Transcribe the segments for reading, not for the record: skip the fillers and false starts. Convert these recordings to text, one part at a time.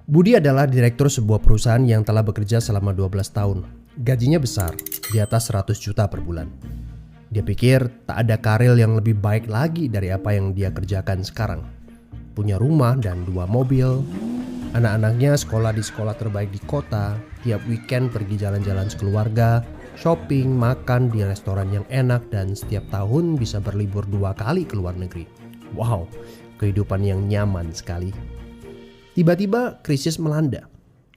Budi adalah direktur sebuah perusahaan yang telah bekerja selama 12 tahun. Gajinya besar, di atas 100 juta per bulan. Dia pikir tak ada karir yang lebih baik lagi dari apa yang dia kerjakan sekarang. Punya rumah dan 2 mobil. Anak-anaknya sekolah di sekolah terbaik di kota. Tiap weekend pergi jalan-jalan sekeluarga, shopping, makan di restoran yang enak, dan setiap tahun bisa berlibur 2 kali ke luar negeri. Wow, kehidupan yang nyaman sekali. Tiba-tiba krisis melanda.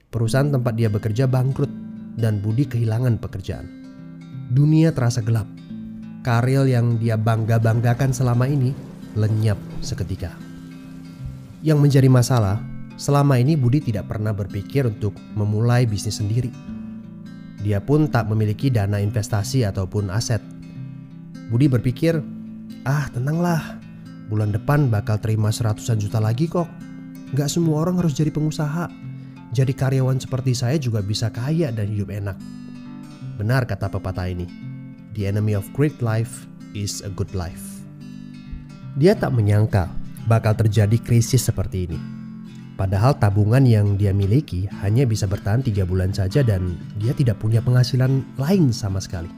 Perusahaan tempat dia bekerja bangkrut dan Budi kehilangan pekerjaan. Dunia terasa gelap. Karir yang dia bangga-banggakan selama ini lenyap seketika. Yang menjadi masalah, selama ini Budi tidak pernah berpikir untuk memulai bisnis sendiri. Dia pun tak memiliki dana investasi ataupun aset. Budi berpikir, tenanglah, bulan depan bakal terima 100-an juta lagi kok. Gak semua orang harus jadi pengusaha. Jadi karyawan seperti saya juga bisa kaya dan hidup enak. Benar kata pepatah ini. The enemy of great life is a good life. Dia tak menyangka bakal terjadi krisis seperti ini. Padahal tabungan yang dia miliki hanya bisa bertahan 3 bulan saja dan dia tidak punya penghasilan lain sama sekali.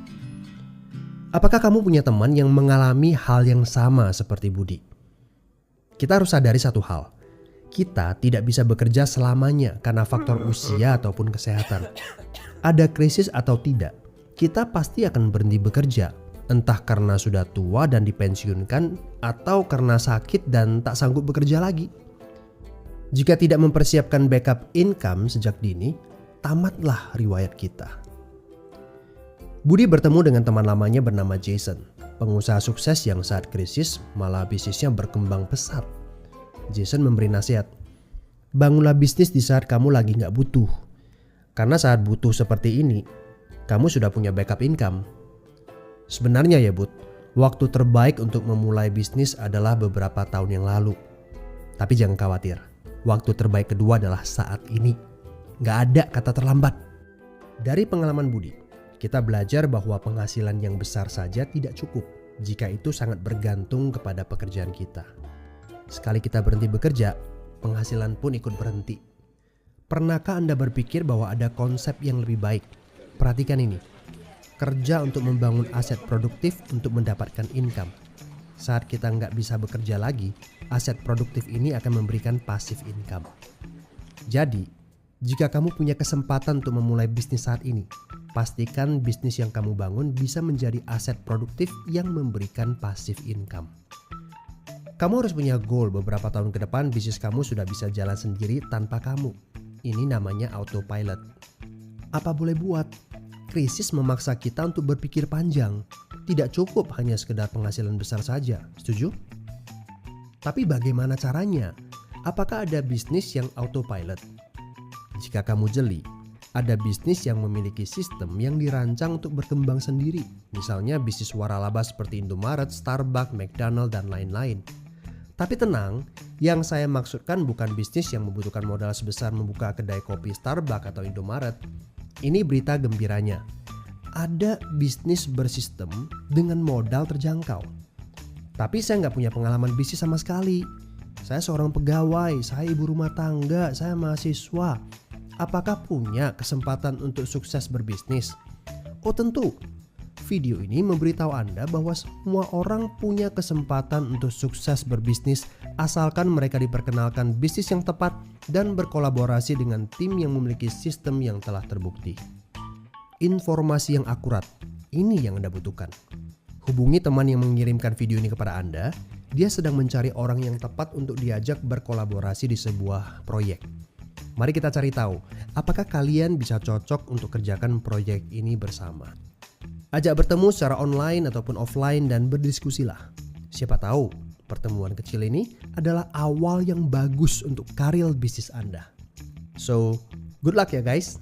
Apakah kamu punya teman yang mengalami hal yang sama seperti Budi? Kita harus sadari satu hal. Kita tidak bisa bekerja selamanya karena faktor usia ataupun kesehatan. Ada krisis atau tidak, kita pasti akan berhenti bekerja. Entah karena sudah tua dan dipensiunkan atau karena sakit dan tak sanggup bekerja lagi. Jika tidak mempersiapkan backup income sejak dini, tamatlah riwayat kita. Budi bertemu dengan teman lamanya bernama Jason, pengusaha sukses yang saat krisis malah bisnisnya berkembang pesat. Jason memberi nasihat, bangunlah bisnis di saat kamu lagi gak butuh. Karena saat butuh seperti ini, kamu sudah punya backup income. Sebenarnya ya Bud, waktu terbaik untuk memulai bisnis adalah beberapa tahun yang lalu. Tapi jangan khawatir, waktu terbaik kedua adalah saat ini. Gak ada kata terlambat. Dari pengalaman Budi, kita belajar bahwa penghasilan yang besar saja tidak cukup jika itu sangat bergantung kepada pekerjaan kita. Sekali kita berhenti bekerja, penghasilan pun ikut berhenti. Pernahkah Anda berpikir bahwa ada konsep yang lebih baik? Perhatikan ini. Kerja untuk membangun aset produktif untuk mendapatkan income. Saat kita nggak bisa bekerja lagi, aset produktif ini akan memberikan passive income. Jadi, jika kamu punya kesempatan untuk memulai bisnis saat ini, pastikan bisnis yang kamu bangun bisa menjadi aset produktif yang memberikan passive income. Kamu harus punya goal beberapa tahun ke depan bisnis kamu sudah bisa jalan sendiri tanpa kamu. Ini namanya autopilot. Apa boleh buat? Krisis memaksa kita untuk berpikir panjang. Tidak cukup hanya sekedar penghasilan besar saja. Setuju? Tapi bagaimana caranya? Apakah ada bisnis yang autopilot? Jika kamu jeli, ada bisnis yang memiliki sistem yang dirancang untuk berkembang sendiri. Misalnya bisnis waralaba seperti Indomaret, Starbucks, McDonald, dan lain-lain. Tapi tenang, yang saya maksudkan bukan bisnis yang membutuhkan modal sebesar membuka kedai kopi Starbucks atau Indomaret. Ini berita gembiranya. Ada bisnis bersistem dengan modal terjangkau. Tapi saya nggak punya pengalaman bisnis sama sekali. Saya seorang pegawai, saya ibu rumah tangga, saya mahasiswa. Apakah punya kesempatan untuk sukses berbisnis? Oh tentu. Video ini memberitahu Anda bahwa semua orang punya kesempatan untuk sukses berbisnis asalkan mereka diperkenalkan bisnis yang tepat dan berkolaborasi dengan tim yang memiliki sistem yang telah terbukti. Informasi yang akurat, ini yang Anda butuhkan. Hubungi teman yang mengirimkan video ini kepada Anda. Dia sedang mencari orang yang tepat untuk diajak berkolaborasi di sebuah proyek. Mari kita cari tahu, apakah kalian bisa cocok untuk kerjakan proyek ini bersama. Ajak bertemu secara online ataupun offline dan berdiskusilah. Siapa tahu pertemuan kecil ini adalah awal yang bagus untuk karir bisnis Anda. So, good luck ya guys.